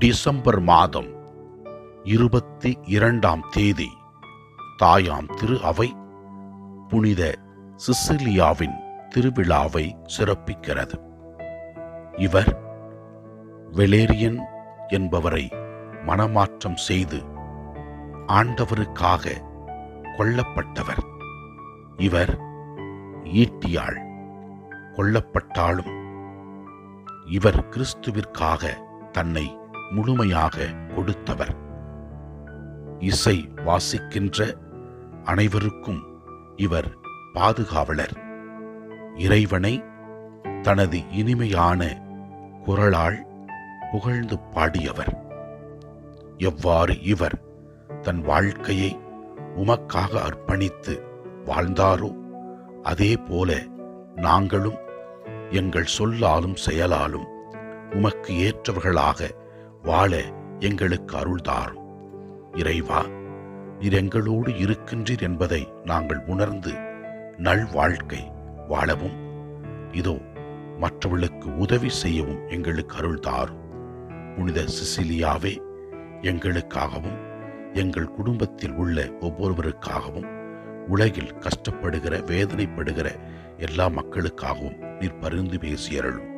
December மாதம் 22ஆம் தேதி தாயாம் திரு அவை புனித சிசிலியாவின் திருவிழாவை சிறப்பிக்கிறது. இவர் வெலேரியன் என்பவரை மனமாற்றம் செய்து ஆண்டவருக்காக கொல்லப்பட்டவர். இவர் ஈட்டியால் கொல்லப்பட்டாலும் இவர் கிறிஸ்துவிற்காக தன்னை முழுமையாக கொடுத்தவர். இசை வாசிக்கின்ற அனைவருக்கும் இவர் பாதுகாவலர். இறைவனை தனது இனிமையான குரலால் புகழ்ந்து பாடியவர். எவ்வாறு இவர் தன் வாழ்க்கையை உமக்காக அர்ப்பணித்து வாழ்ந்தாரோ அதே போல நாங்களும் எங்கள் சொல்லாலும் செயலாலும் உமக்கு ஏற்றவர்களாக வாழ எங்களுக்கு அருள்தாரும். இறைவா, நீர் எங்களோடு இருக்கின்றீர் என்பதை நாங்கள் உணர்ந்து நல்வாழ்க்கை வாழவும் இதோ மற்றவர்களுக்கு உதவி செய்யவும் எங்களுக்கு அருள்தாரும். புனித சிசிலியாவே, எங்களுக்காகவும் எங்கள் குடும்பத்தில் உள்ள ஒவ்வொருவருக்காகவும் உலகில் கஷ்டப்படுகிற வேதனைப்படுகிற எல்லா மக்களுக்காகவும் நீர் பரிந்து பேசியருளும்.